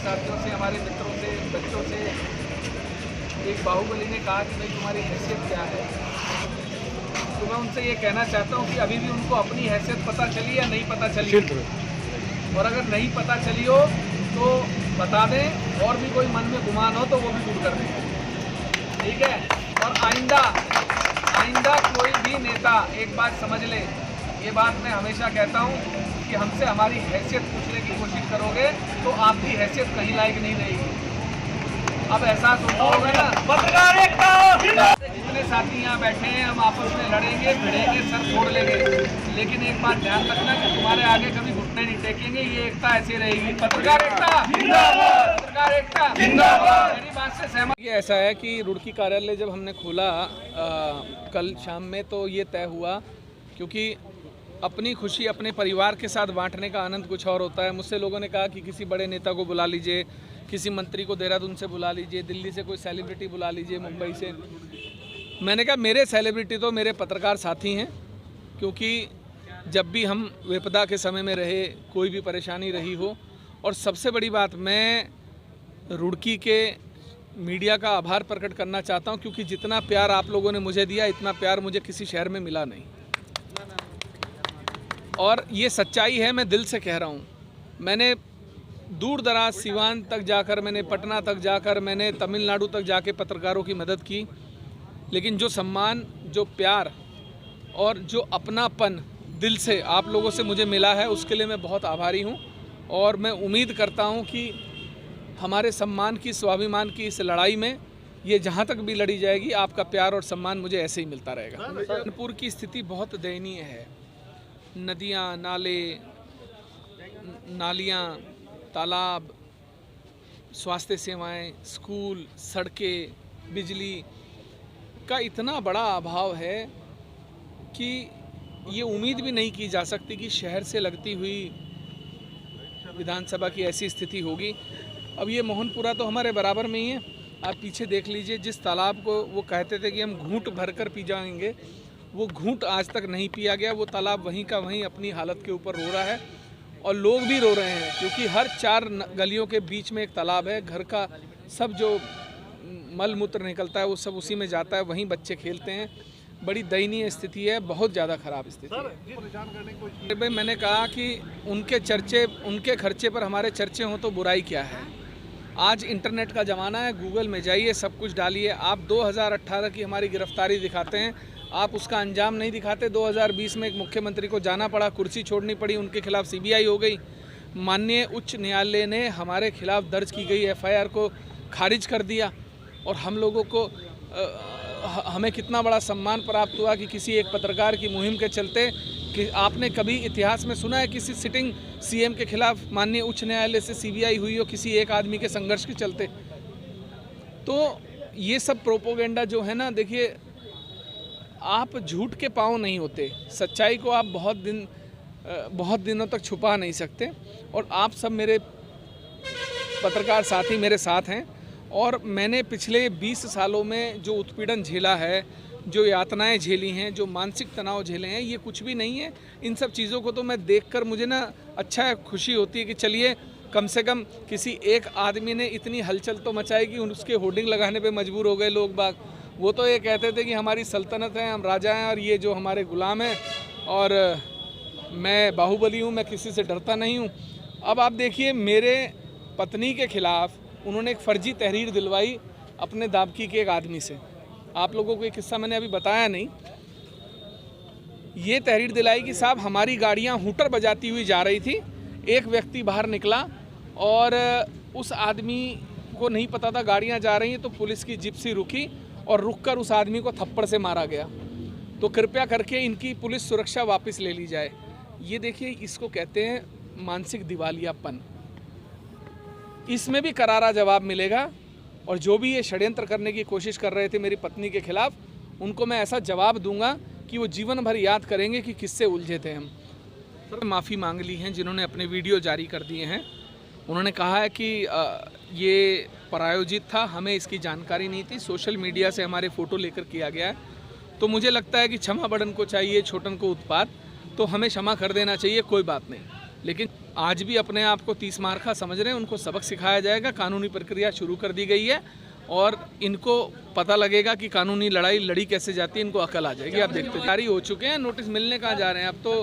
साथियों से, हमारे मित्रों से, बच्चों से एक बाहुबली ने कहा कि भाई तुम्हारी हैसियत क्या है, तो मैं उनसे ये कहना चाहता हूँ कि अभी भी उनको अपनी हैसियत पता चली या नहीं पता चली, और अगर नहीं पता चली हो तो बता दें, और भी कोई मन में गुमान हो तो वो भी दूर कर दें, ठीक है। और आइंदा कोई भी नेता एक बात समझ ले, ये बात मैं हमेशा कहता हूँ कि हमसे हमारी हैसियत पूछने की कोशिश करोगे तो आपकी हैसियत कहीं लायक नहीं रहेगी। अब एहसास होगा ना, पत्रकार एकता, जितने साथी यहाँ बैठे हैं हम आपस में लड़ेंगे, भिड़ेंगे, सर फोड़ लेंगे, लेकिन एक बात ध्यान रखना कि तुम्हारे आगे कभी घुटने नहीं टेकेंगे, ये एकता ऐसी रहेगी। पत्रकार एकता जिंदाबाद, पत्रकार एकता जिंदाबाद। मेरी बात से सहमत। ये ऐसा है कि रुड़की कार्यालय जब हमने खोला कल शाम में, तो ये तय हुआ, क्योंकि अपनी खुशी अपने परिवार के साथ बांटने का आनंद कुछ और होता है। मुझसे लोगों ने कहा कि किसी बड़े नेता को बुला लीजिए, किसी मंत्री को देहरादून से बुला लीजिए, दिल्ली से कोई सेलिब्रिटी बुला लीजिए, मुंबई से। मैंने कहा मेरे सेलिब्रिटी तो मेरे पत्रकार साथी हैं, क्योंकि जब भी हम विपदा के समय में रहे, कोई भी परेशानी रही हो, और सबसे बड़ी बात मैं रुड़की के मीडिया का आभार प्रकट करना चाहता हूं, क्योंकि जितना प्यार आप लोगों ने मुझे दिया, इतना प्यार मुझे किसी शहर में मिला नहीं। और ये सच्चाई है, मैं दिल से कह रहा हूँ। मैंने दूर दराज सीवान तक जाकर, मैंने पटना तक जाकर, मैंने तमिलनाडु तक जाके पत्रकारों की मदद की, लेकिन जो सम्मान, जो प्यार और जो अपनापन दिल से आप लोगों से मुझे मिला है, उसके लिए मैं बहुत आभारी हूँ। और मैं उम्मीद करता हूँ कि हमारे सम्मान की, स्वाभिमान की इस लड़ाई में ये जहाँ तक भी लड़ी जाएगी, आपका प्यार और सम्मान मुझे ऐसे ही मिलता रहेगा। कानपुर की स्थिति बहुत दयनीय है। नदियाँ, नाले, नालियाँ, तालाब, स्वास्थ्य सेवाएं, स्कूल, सड़कें, बिजली का इतना बड़ा अभाव है कि ये उम्मीद भी नहीं की जा सकती कि शहर से लगती हुई विधानसभा की ऐसी स्थिति होगी। अब ये मोहनपुरा तो हमारे बराबर में ही है। आप पीछे देख लीजिए, जिस तालाब को वो कहते थे कि हम घूंट भरकर पी जाएंगे, वो घूंट आज तक नहीं पिया गया। वो तालाब वहीं का वहीं अपनी हालत के ऊपर रो रहा है, और लोग भी रो रहे हैं, क्योंकि हर 4 गलियों के बीच में एक तालाब है। घर का सब जो मल मूत्र निकलता है वो सब उसी में जाता है, वहीं बच्चे खेलते हैं। बड़ी दयनीय स्थिति है, बहुत ज़्यादा ख़राब स्थिति है। भाई मैंने कहा कि उनके चर्चे, उनके खर्चे पर हमारे चर्चे हों तो बुराई क्या है। आज इंटरनेट का ज़माना है, गूगल में जाइए, सब कुछ डालिए। आप 2018 की हमारी गिरफ्तारी दिखाते हैं, आप उसका अंजाम नहीं दिखाते। 2020 में एक मुख्यमंत्री को जाना पड़ा, कुर्सी छोड़नी पड़ी, उनके खिलाफ सीबीआई हो गई। माननीय उच्च न्यायालय ने हमारे खिलाफ दर्ज की गई एफआईआर को खारिज कर दिया, और हम लोगों को हमें कितना बड़ा सम्मान प्राप्त हुआ कि किसी एक पत्रकार की मुहिम के चलते, कि आपने कभी इतिहास में सुना है किसी सिटिंग सीएम के खिलाफ माननीय उच्च न्यायालय से सीबीआई हुई हो किसी एक आदमी के संघर्ष के चलते? तो ये सब प्रोपोगेंडा जो है ना, देखिए आप झूठ के पाँव नहीं होते, सच्चाई को आप बहुत दिनों तक छुपा नहीं सकते। और आप सब मेरे पत्रकार साथी मेरे साथ हैं, और मैंने पिछले 20 सालों में जो उत्पीड़न झेला है, जो यातनाएं झेली हैं, जो मानसिक तनाव झेले हैं, ये कुछ भी नहीं है। इन सब चीज़ों को तो मैं देखकर मुझे ना अच्छा है, खुशी होती है कि चलिए कम से कम किसी एक आदमी ने इतनी हलचल तो मचाई कि उसके होर्डिंग लगाने पे मजबूर हो गए लोग बाग। वो तो ये कहते थे कि हमारी सल्तनत है, हम राजा हैं, और ये जो हमारे गुलाम हैं, और मैं बाहुबली हूँ, मैं किसी से डरता नहीं हूँ। अब आप देखिए, मेरे पत्नी के खिलाफ उन्होंने एक फर्जी तहरीर दिलवाई अपने दाबकी के एक आदमी से। आप लोगों को एक किस्सा मैंने अभी बताया नहीं। ये तहरीर दिलाई कि साहब हमारी गाड़ियाँ हूटर बजाती हुई जा रही थी, एक व्यक्ति बाहर निकला और उस आदमी को नहीं पता था गाड़ियाँ जा रही हैं, तो पुलिस की जिप्सी रुकी और रुककर उस आदमी को थप्पड़ से मारा गया। तो कृपया करके इनकी पुलिस सुरक्षा वापस ले ली जाए। ये देखिए, इसको कहते हैं मानसिक दिवालियापन। इसमें भी करारा जवाब मिलेगा, और जो भी ये षड्यंत्र करने की कोशिश कर रहे थे मेरी पत्नी के खिलाफ, उनको मैं ऐसा जवाब दूंगा कि वो जीवन भर याद करेंगे कि किससे उलझे थे हम। माफ़ी मांग ली हैं जिन्होंने अपने वीडियो जारी कर दिए हैं। उन्होंने कहा है कि ये प्रायोजित था, हमें इसकी जानकारी नहीं थी, सोशल मीडिया से हमारे फ़ोटो लेकर किया गया है। तो मुझे लगता है कि क्षमा बड़न को चाहिए, छोटन को उत्पात, तो हमें क्षमा कर देना चाहिए, कोई बात नहीं। लेकिन आज भी अपने आप को 30 मार्का समझ रहे हैं, उनको सबक सिखाया जाएगा। कानूनी प्रक्रिया शुरू कर दी गई है और इनको पता लगेगा कि कानूनी लड़ाई लड़ी कैसे जाती है, इनको अकल आ जाएगी। आप देखते जारी हो चुके हैं, नोटिस मिलने कहाँ जा रहे हैं अब तो।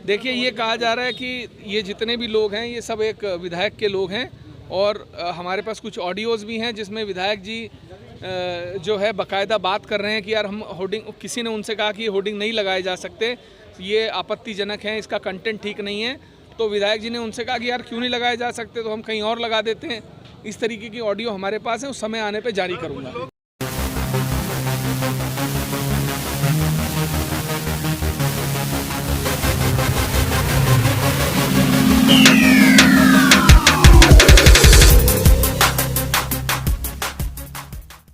देखिए, ये कहा जा रहा है कि ये जितने भी लोग हैं ये सब एक विधायक के लोग हैं और हमारे पास कुछ ऑडियोज़ भी हैं जिसमें विधायक जी जो है बाकायदा बात कर रहे हैं कि यार हम होर्डिंग, किसी ने उनसे कहा कि होर्डिंग नहीं लगाए जा सकते, ये आपत्तिजनक है, इसका कंटेंट ठीक नहीं है। तो विधायक जी ने उनसे कहा कि यार क्यों नहीं लगाए जा सकते, तो हम कहीं और लगा देते हैं। इस तरीके की ऑडियो हमारे पास है, उस समय आने पे जारी करूँगा।